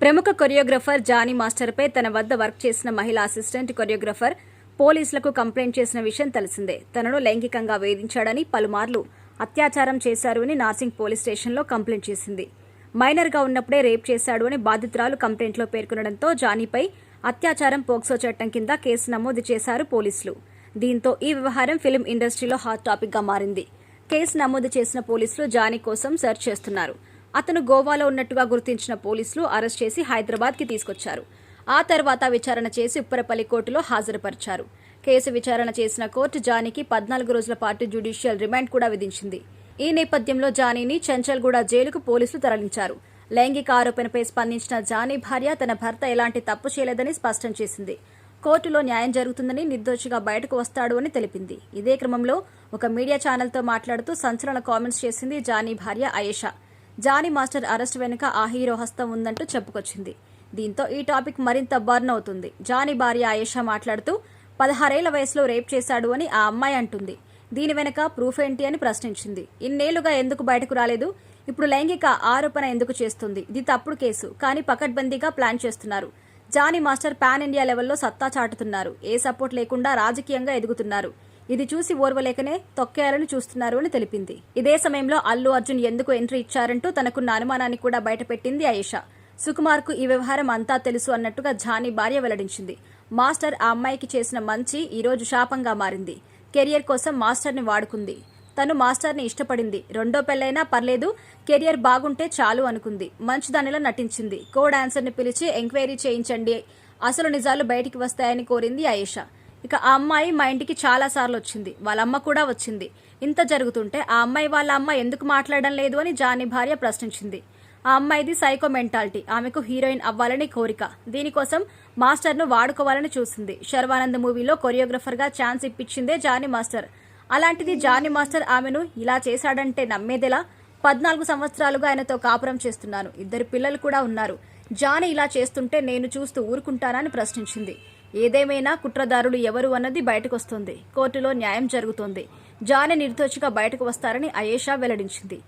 ప్రముఖ choreographer Johnny మాస్టర్పై తన వద్ద వర్క్ చేసిన మహిళా అసిస్టెంట్ కొరియోగ్రఫర్ పోలీసులకు కంప్లైంట్ చేసిన విషయం తెలిసిందే. తనను లైంగికంగా వేధించాడని, పలుమార్లు అత్యాచారం చేశారు అని నార్సింగ్ పోలీస్ స్టేషన్లో కంప్లైంట్ చేసింది. మైనర్గా ఉన్నప్పుడే రేప్ చేశాడు అని బాధితురాలు కంప్లైంట్లో పేర్కొనడంతో జానీపై అత్యాచారం పోక్సో చట్టం కింద కేసు నమోదు చేశారు పోలీసులు. దీంతో ఈ వ్యవహారం ఫిలిం ఇండస్ట్రీలో హాట్ టాపిక్గా మారింది. కేసు నమోదు చేసిన పోలీసులు జానీ కోసం సెర్చ్ చేస్తున్నారు. అతను గోవాలో ఉన్నట్టుగా గుర్తించిన పోలీసులు అరెస్ట్ చేసి హైదరాబాద్కి తీసుకొచ్చారు. ఆ తర్వాత విచారణ చేసి ఉప్పరపల్లి కోర్టులో హాజరుపరిచారు. కేసు విచారణ చేసిన కోర్టు జానీకి 14 రోజుల పాటు జ్యుడిషియల్ రిమాండ్ కూడా విధించింది. ఈ నేపథ్యంలో జానీని చంచల్గూడ జైలుకు పోలీసులు తరలించారు. లైంగిక ఆరోపణపై స్పందించిన జానీ భార్య తన భర్త ఎలాంటి తప్పు చేయలేదని స్పష్టం చేసింది. కోర్టులో న్యాయం జరుగుతుందని, నిర్దోషిగా బయటకు వస్తాడు అని తెలిపింది. ఇదే క్రమంలో ఒక మీడియా ఛానల్తో మాట్లాడుతూ సంచలన కామెంట్స్ చేసింది జానీ భార్య అయేషా. జానీ మాస్టర్ అరెస్ట్ వెనుక ఆ హీరో హస్తం ఉందంటూ చెప్పుకొచ్చింది. దీంతో ఈ టాపిక్ మరింత బర్న్ అవుతుంది. జానీ భార్య అయేషా మాట్లాడుతూ 16 ఏళ్ల వయసులో రేప్ చేశాడు అని ఆ అమ్మాయి అంటుంది. దీని వెనుక ప్రూఫ్ ఏంటి అని ప్రశ్నించింది. ఇన్నేళ్లుగా ఎందుకు బయటకు రాలేదు? ఇప్పుడు లైంగిక ఆరోపణ ఎందుకు చేస్తుంది? ఇది తప్పుడు కేసు, కానీ పకడ్బందీగా ప్లాన్ చేస్తున్నారు. జానీ మాస్టర్ పాన్ ఇండియా లెవెల్లో సత్తా చాటుతున్నారు. ఏ సపోర్ట్ లేకుండా రాజకీయంగా ఎదుగుతున్నారు. ఇది చూసి ఓర్వలేకనే తొక్కేయాలని చూస్తున్నారు అని తెలిపింది. ఇదే సమయంలో అల్లు అర్జున్ ఎందుకు ఎంట్రీ ఇచ్చారంటూ తనకున్న అనుమానాన్ని కూడా బయటపెట్టింది అయేషా. సుకుమార్కు ఈ వ్యవహారం అంతా తెలుసు అన్నట్టుగా జానీ భార్య వెల్లడించింది. మాస్టర్ ఆ అమ్మాయికి చేసిన మంచి ఈ రోజు శాపంగా మారింది. కెరియర్ కోసం మాస్టర్ని వాడుకుంది. తను మాస్టర్ని ఇష్టపడింది. రెండో పెళ్లైనా పర్లేదు, కెరియర్ బాగుంటే చాలు అనుకుంది. మంచిదానిలా నటించింది. కో డాన్సర్ని పిలిచి ఎంక్వైరీ చేయించండి, అసలు నిజాలు బయటికి వస్తాయని కోరింది అయేషా. ఇక ఆ అమ్మాయి మా ఇంటికి చాలా సార్లు వచ్చింది. వాళ్ళమ్మ కూడా వచ్చింది. ఇంత జరుగుతుంటే ఆ అమ్మాయి వాళ్ళ అమ్మ ఎందుకు మాట్లాడడం లేదు అని జానీ భార్య ప్రశ్నించింది. ఆ అమ్మాయిది సైకో మెంటాలిటీ. ఆమెకు హీరోయిన్ అవ్వాలని కోరిక. దీనికోసం మాస్టర్ను వాడుకోవాలని చూసింది. శర్వానంద్ మూవీలో కొరియోగ్రఫర్గా ఛాన్స్ ఇప్పించిందే జానీ మాస్టర్. అలాంటిది జానీ మాస్టర్ ఆమెను ఇలా చేశాడంటే నమ్మేదెలా? 14 సంవత్సరాలుగా ఆయనతో కాపురం చేస్తున్నాను. 2 పిల్లలు కూడా ఉన్నారు. జానీ ఇలా చేస్తుంటే నేను చూస్తూ ఊరుకుంటానని ప్రశ్నించింది. ఏదేమైనా కుట్రదారులు ఎవరు అన్నది బయటకొస్తోంది. కోర్టులో న్యాయం జరుగుతోంది. జానీ నిర్దోషిగా బయటకు వస్తారని అయేషా వెల్లడించింది.